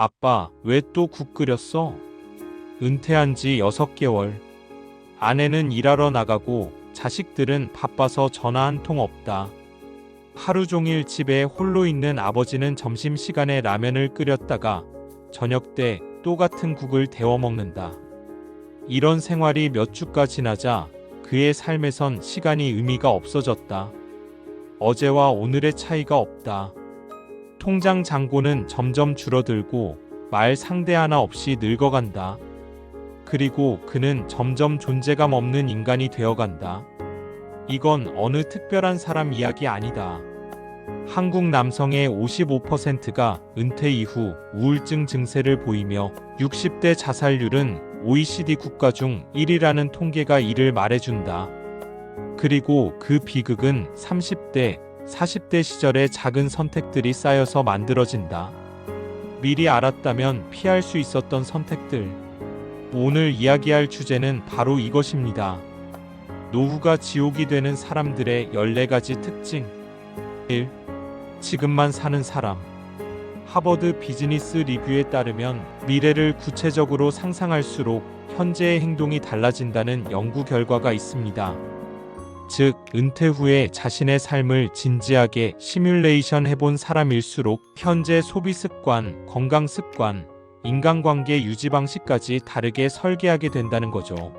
아빠, 왜 또 국 끓였어? 은퇴한 지 6개월. 아내는 일하러 나가고 자식들은 바빠서 전화 한 통 없다. 하루 종일 집에 홀로 있는 아버지는 점심시간에 라면을 끓였다가 저녁 때 또 같은 국을 데워 먹는다. 이런 생활이 몇 주가 지나자 그의 삶에선 시간이 의미가 없어졌다. 어제와 오늘의 차이가 없다. 통장 잔고는 점점 줄어들고 말 상대 하나 없이 늙어간다. 그리고 그는 점점 존재감 없는 인간이 되어간다. 이건 어느 특별한 사람 이야기 아니다. 한국 남성의 55%가 은퇴 이후 우울증 증세를 보이며 60대 자살률은 OECD 국가 중 1위라는 통계가 이를 말해준다. 그리고 그 비극은 30대, 40대 시절의 작은 선택들이 쌓여서 만들어진다. 미리 알았다면 피할 수 있었던 선택들. 오늘 이야기할 주제는 바로 이것입니다. 노후가 지옥이 되는 사람들의 14가지 특징. 1. 지금만 사는 사람. 하버드 비즈니스 리뷰에 따르면 미래를 구체적으로 상상할수록 현재의 행동이 달라진다는 연구 결과가 있습니다. 즉, 은퇴 후에 자신의 삶을 진지하게 시뮬레이션 해본 사람일수록 현재 소비 습관, 건강 습관, 인간관계 유지 방식까지 다르게 설계하게 된다는 거죠.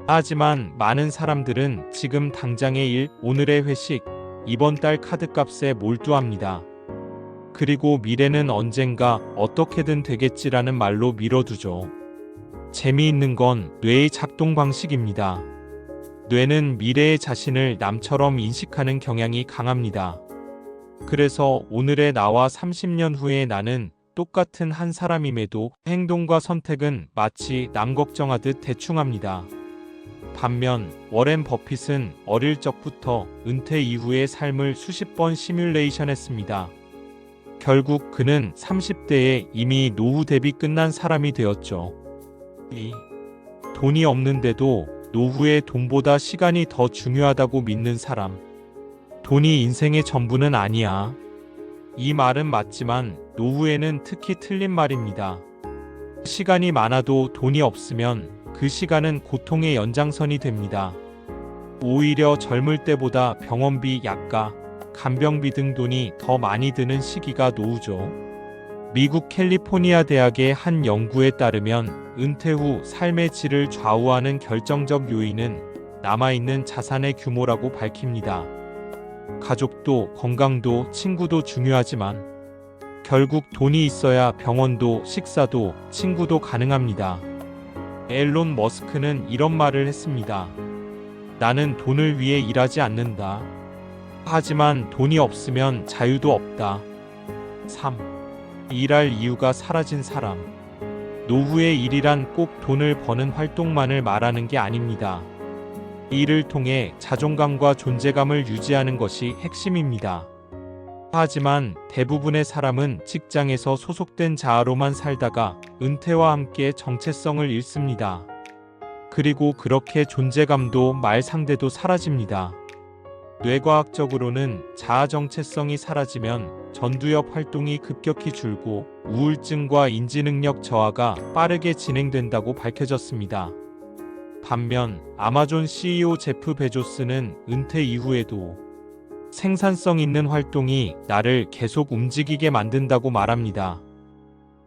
하지만 많은 사람들은 지금 당장의 일, 오늘의 회식, 이번 달 카드값에 몰두합니다. 그리고 미래는 언젠가 어떻게든 되겠지라는 말로 미뤄두죠. 재미있는 건 뇌의 작동 방식입니다. 뇌는 미래의 자신을 남처럼 인식하는 경향이 강합니다. 그래서 오늘의 나와 30년 후의 나는 똑같은 한 사람임에도 행동과 선택은 마치 남 걱정하듯 대충합니다. 반면 워렌 버핏은 어릴 적부터 은퇴 이후의 삶을 수십 번 시뮬레이션했습니다. 결국 그는 30대에 이미 노후 대비 끝난 사람이 되었죠. 2. 돈이 없는데도 노후에 돈보다 시간이 더 중요하다고 믿는 사람. 돈이 인생의 전부는 아니야. 이 말은 맞지만 노후에는 특히 틀린 말입니다. 시간이 많아도 돈이 없으면 그 시간은 고통의 연장선이 됩니다. 오히려 젊을 때보다 병원비, 약가, 간병비 등 돈이 더 많이 드는 시기가 노후죠. 미국 캘리포니아 대학의 한 연구에 따르면 은퇴 후 삶의 질을 좌우하는 결정적 요인은 남아있는 자산의 규모라고 밝힙니다. 가족도, 건강도, 친구도 중요하지만 결국 돈이 있어야 병원도, 식사도, 친구도 가능합니다. 앨런 머스크는 이런 말을 했습니다. 나는 돈을 위해 일하지 않는다. 하지만 돈이 없으면 자유도 없다. 3. 일할 이유가 사라진 사람. 노후의 일이란 꼭 돈을 버는 활동만을 말하는 게 아닙니다. 일을 통해 자존감과 존재감을 유지하는 것이 핵심입니다. 하지만 대부분의 사람은 직장에서 소속된 자아로만 살다가 은퇴와 함께 정체성을 잃습니다. 그리고 그렇게 존재감도 말 상대도 사라집니다. 뇌과학적으로는 자아 정체성이 사라지면 전두엽 활동이 급격히 줄고 우울증과 인지능력 저하가 빠르게 진행된다고 밝혀졌습니다. 반면 아마존 CEO 제프 베조스는 은퇴 이후에도 생산성 있는 활동이 나를 계속 움직이게 만든다고 말합니다.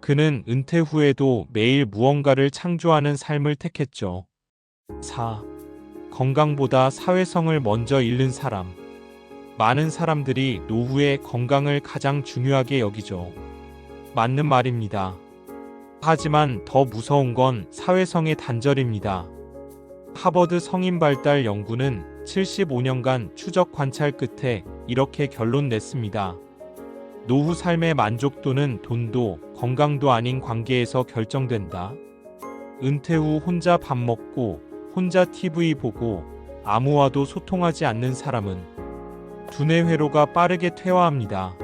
그는 은퇴 후에도 매일 무언가를 창조하는 삶을 택했죠. 4. 건강보다 사회성을 먼저 잃는 사람. 많은 사람들이 노후에 건강을 가장 중요하게 여기죠. 맞는 말입니다. 하지만 더 무서운 건 사회성의 단절입니다. 하버드 성인발달 연구는 75년간 추적 관찰 끝에 이렇게 결론 냈습니다. 노후 삶의 만족도는 돈도 건강도 아닌 관계에서 결정된다. 은퇴 후 혼자 밥 먹고 혼자 TV 보고 아무와도 소통하지 않는 사람은 두뇌 회로가 빠르게 퇴화합니다.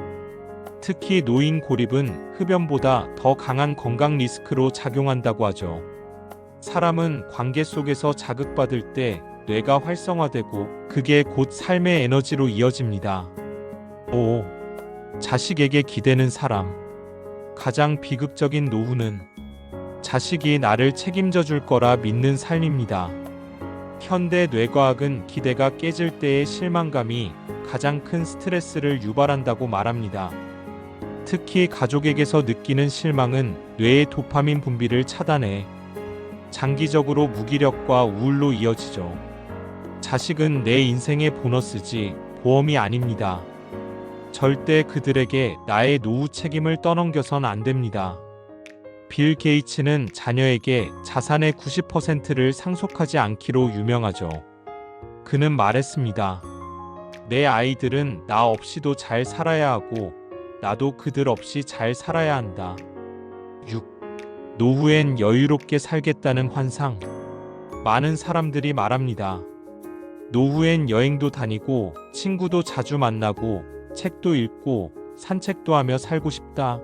특히 노인 고립은 흡연보다 더 강한 건강 리스크로 작용한다고 하죠. 사람은 관계 속에서 자극받을 때 뇌가 활성화되고 그게 곧 삶의 에너지로 이어집니다. 5. 자식에게 기대는 사람. 가장 비극적인 노후는 자식이 나를 책임져 줄 거라 믿는 삶입니다. 현대 뇌과학은 기대가 깨질 때의 실망감이 가장 큰 스트레스를 유발한다고 말합니다. 특히 가족에게서 느끼는 실망은 뇌의 도파민 분비를 차단해 장기적으로 무기력과 우울로 이어지죠. 자식은 내 인생의 보너스지 보험이 아닙니다. 절대 그들에게 나의 노후 책임을 떠넘겨선 안 됩니다. 빌 게이츠는 자녀에게 자산의 90%를 상속하지 않기로 유명하죠. 그는 말했습니다. 내 아이들은 나 없이도 잘 살아야 하고 나도 그들 없이 잘 살아야 한다. 6. 노후엔 여유롭게 살겠다는 환상. 많은 사람들이 말합니다. 노후엔 여행도 다니고 친구도 자주 만나고 책도 읽고 산책도 하며 살고 싶다.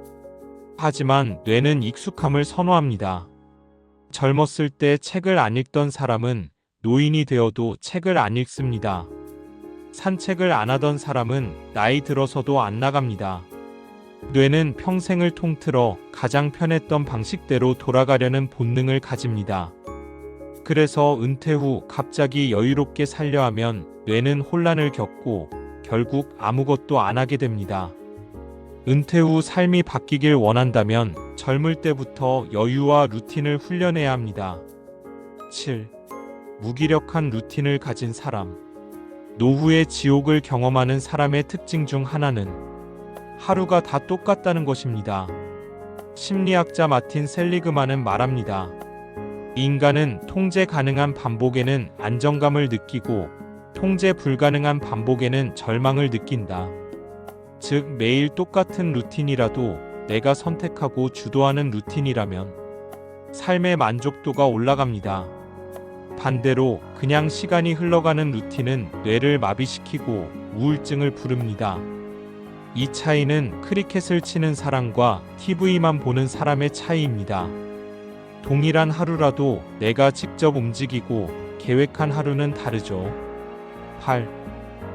하지만 뇌는 익숙함을 선호합니다. 젊었을 때 책을 안 읽던 사람은 노인이 되어도 책을 안 읽습니다. 산책을 안 하던 사람은 나이 들어서도 안 나갑니다. 뇌는 평생을 통틀어 가장 편했던 방식대로 돌아가려는 본능을 가집니다. 그래서 은퇴 후 갑자기 여유롭게 살려 하면 뇌는 혼란을 겪고 결국 아무것도 안 하게 됩니다. 은퇴 후 삶이 바뀌길 원한다면 젊을 때부터 여유와 루틴을 훈련해야 합니다. 7. 무기력한 루틴을 가진 사람. 노후의 지옥을 경험하는 사람의 특징 중 하나는 하루가 다 똑같다는 것입니다. 심리학자 마틴 셀리그만은 말합니다. 인간은 통제 가능한 반복에는 안정감을 느끼고 통제 불가능한 반복에는 절망을 느낀다. 즉 매일 똑같은 루틴이라도 내가 선택하고 주도하는 루틴이라면 삶의 만족도가 올라갑니다. 반대로 그냥 시간이 흘러가는 루틴은 뇌를 마비시키고 우울증을 부릅니다. 이 차이는 크리켓을 치는 사람과 TV만 보는 사람의 차이입니다. 동일한 하루라도 내가 직접 움직이고 계획한 하루는 다르죠. 8.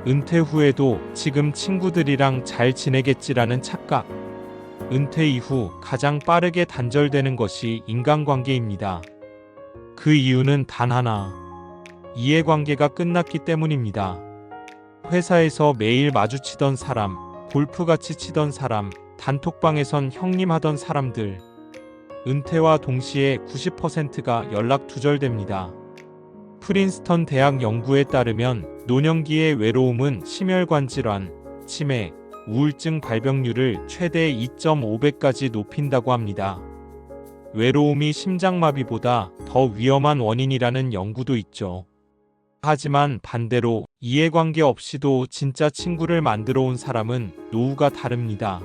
은퇴 후에도 지금 친구들이랑 잘 지내겠지라는 착각. 은퇴 이후 가장 빠르게 단절되는 것이 인간관계입니다. 그 이유는 단 하나. 이해관계가 끝났기 때문입니다. 회사에서 매일 마주치던 사람, 골프같이 치던 사람, 단톡방에선 형님 하던 사람들. 은퇴와 동시에 90%가 연락 두절됩니다. 프린스턴 대학 연구에 따르면 노년기의 외로움은 심혈관 질환, 치매, 우울증 발병률을 최대 2.5배까지 높인다고 합니다. 외로움이 심장마비보다 더 위험한 원인이라는 연구도 있죠. 하지만 반대로 이해관계 없이도 진짜 친구를 만들어 온 사람은 노후가 다릅니다.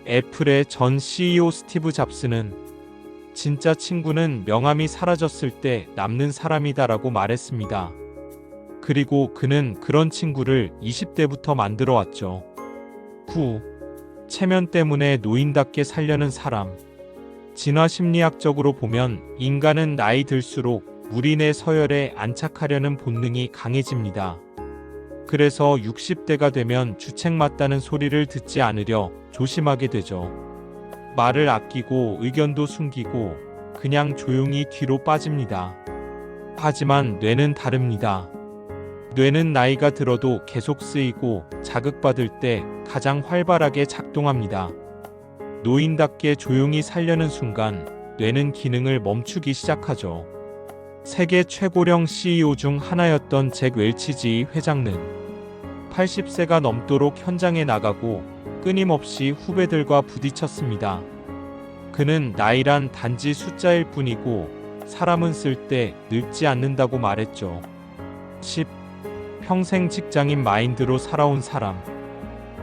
애플의 전 CEO 스티브 잡스는 진짜 친구는 명함이 사라졌을 때 남는 사람이다라고 말했습니다. 그리고 그는 그런 친구를 20대부터 만들어 왔죠. 9. 체면 때문에 노인답게 살려는 사람. 진화심리학적으로 보면 인간은 나이 들수록 무리내 서열에 안착하려는 본능이 강해집니다. 그래서 60대가 되면 주책 맞다는 소리를 듣지 않으려 조심하게 되죠. 말을 아끼고 의견도 숨기고 그냥 조용히 뒤로 빠집니다. 하지만 뇌는 다릅니다. 뇌는 나이가 들어도 계속 쓰이고 자극받을 때 가장 활발하게 작동합니다. 노인답게 조용히 살려는 순간 뇌는 기능을 멈추기 시작하죠. 세계 최고령 CEO 중 하나였던 잭 웰치지 회장는 80세가 넘도록 현장에 나가고 끊임없이 후배들과 부딪혔습니다. 그는 나이란 단지 숫자일 뿐이고 사람은 쓸 때 늙지 않는다고 말했죠. 10. 평생 직장인 마인드로 살아온 사람.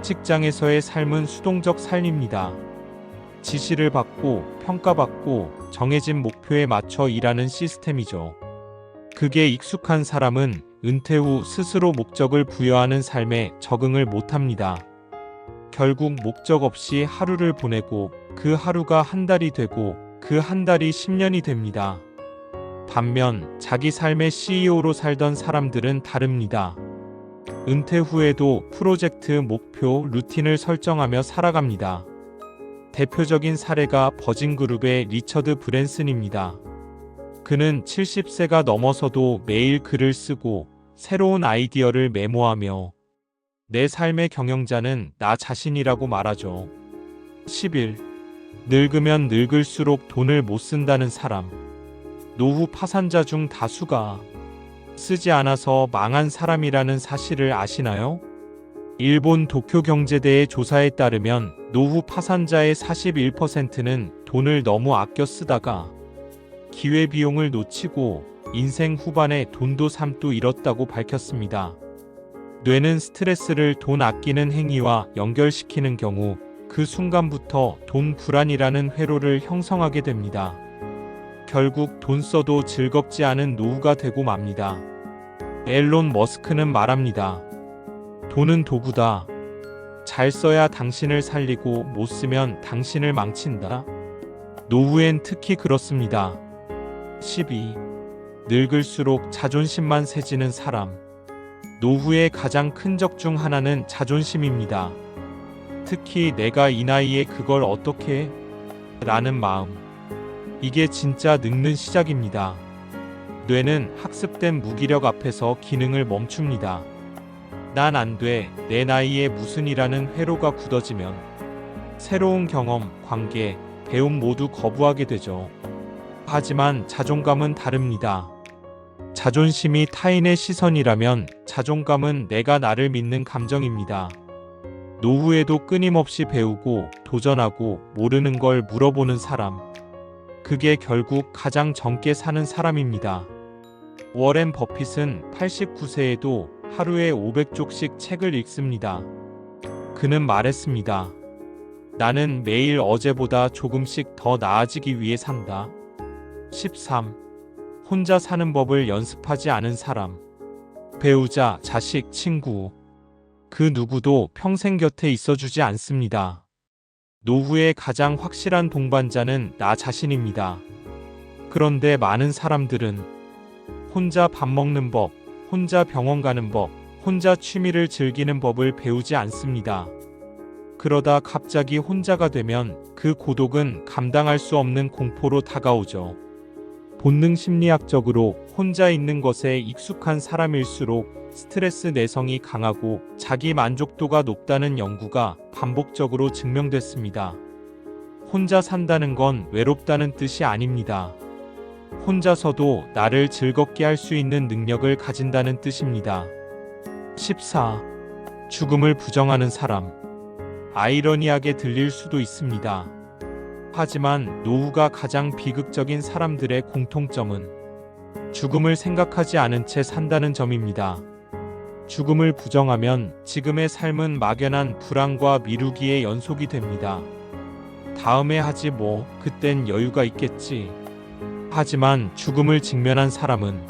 직장에서의 삶은 수동적 삶입니다. 지시를 받고 평가받고 정해진 목표에 맞춰 일하는 시스템이죠. 그게 익숙한 사람은 은퇴 후 스스로 목적을 부여하는 삶에 적응을 못합니다. 결국 목적 없이 하루를 보내고 그 하루가 한 달이 되고 그 한 달이 10년이 됩니다. 반면 자기 삶의 CEO로 살던 사람들은 다릅니다. 은퇴 후에도 프로젝트, 목표, 루틴을 설정하며 살아갑니다. 대표적인 사례가 버진그룹의 리처드 브랜슨입니다. 그는 70세가 넘어서도 매일 글을 쓰고 새로운 아이디어를 메모하며 내 삶의 경영자는 나 자신이라고 말하죠. 11. 늙으면 늙을수록 돈을 못 쓴다는 사람. 노후 파산자 중 다수가 쓰지 않아서 망한 사람이라는 사실을 아시나요? 일본 도쿄경제대의 조사에 따르면 노후 파산자의 41%는 돈을 너무 아껴 쓰다가 기회비용을 놓치고 인생 후반에 돈도 삶도 잃었다고 밝혔습니다. 뇌는 스트레스를 돈 아끼는 행위와 연결시키는 경우 그 순간부터 돈 불안이라는 회로를 형성하게 됩니다. 결국 돈 써도 즐겁지 않은 노후가 되고 맙니다. 앨런 머스크는 말합니다. 돈은 도구다. 잘 써야 당신을 살리고 못 쓰면 당신을 망친다. 노후엔 특히 그렇습니다. 12. 늙을수록 자존심만 세지는 사람. 노후의 가장 큰 적 중 하나는 자존심입니다. 특히 내가 이 나이에 그걸 어떻게 해? 라는 마음. 이게 진짜 늙는 시작입니다. 뇌는 학습된 무기력 앞에서 기능을 멈춥니다. 난 안 돼, 내 나이에 무슨이라는 회로가 굳어지면 새로운 경험, 관계, 배움 모두 거부하게 되죠. 하지만 자존감은 다릅니다. 자존심이 타인의 시선이라면 자존감은 내가 나를 믿는 감정입니다. 노후에도 끊임없이 배우고 도전하고 모르는 걸 물어보는 사람. 그게 결국 가장 젊게 사는 사람입니다. 워렌 버핏은 89세에도 하루에 500쪽씩 책을 읽습니다. 그는 말했습니다. 나는 매일 어제보다 조금씩 더 나아지기 위해 산다. 13. 혼자 사는 법을 연습하지 않은 사람. 배우자, 자식, 친구. 그 누구도 평생 곁에 있어주지 않습니다. 노후의 가장 확실한 동반자는 나 자신입니다. 그런데 많은 사람들은 혼자 밥 먹는 법, 혼자 병원 가는 법, 혼자 취미를 즐기는 법을 배우지 않습니다. 그러다 갑자기 혼자가 되면 그 고독은 감당할 수 없는 공포로 다가오죠. 본능 심리학적으로 혼자 있는 것에 익숙한 사람일수록 스트레스 내성이 강하고 자기 만족도가 높다는 연구가 반복적으로 증명됐습니다. 혼자 산다는 건 외롭다는 뜻이 아닙니다. 혼자서도 나를 즐겁게 할 수 있는 능력을 가진다는 뜻입니다. 14. 죽음을 부정하는 사람. 아이러니하게 들릴 수도 있습니다. 하지만 노후가 가장 비극적인 사람들의 공통점은 죽음을 생각하지 않은 채 산다는 점입니다. 죽음을 부정하면 지금의 삶은 막연한 불안과 미루기의 연속이 됩니다. 다음에 하지 뭐, 그땐 여유가 있겠지. 하지만 죽음을 직면한 사람은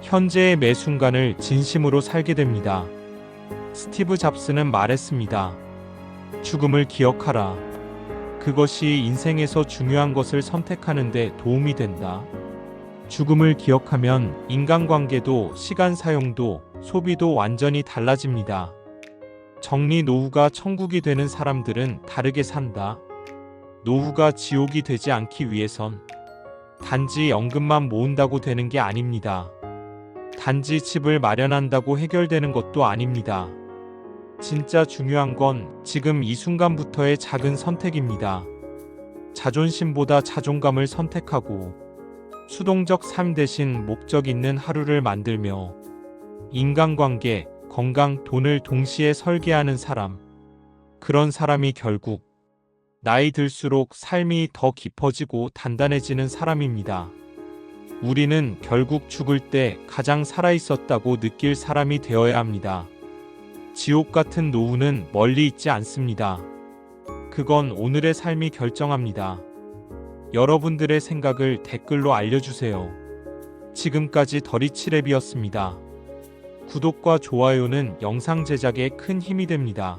현재의 매 순간을 진심으로 살게 됩니다. 스티브 잡스는 말했습니다. 죽음을 기억하라. 그것이 인생에서 중요한 것을 선택하는 데 도움이 된다. 죽음을 기억하면 인간관계도 시간 사용도 소비도 완전히 달라집니다. 정리 노후가 천국이 되는 사람들은 다르게 산다. 노후가 지옥이 되지 않기 위해선 단지 연금만 모은다고 되는 게 아닙니다. 단지 집을 마련한다고 해결되는 것도 아닙니다. 진짜 중요한 건 지금 이 순간부터의 작은 선택입니다. 자존심보다 자존감을 선택하고 수동적 삶 대신 목적 있는 하루를 만들며 인간관계, 건강, 돈을 동시에 설계하는 사람. 그런 사람이 결국 나이 들수록 삶이 더 깊어지고 단단해지는 사람입니다. 우리는 결국 죽을 때 가장 살아있었다고 느낄 사람이 되어야 합니다. 지옥 같은 노후는 멀리 있지 않습니다. 그건 오늘의 삶이 결정합니다. 여러분들의 생각을 댓글로 알려주세요. 지금까지 더리치랩이었습니다. 구독과 좋아요는 영상 제작에 큰 힘이 됩니다.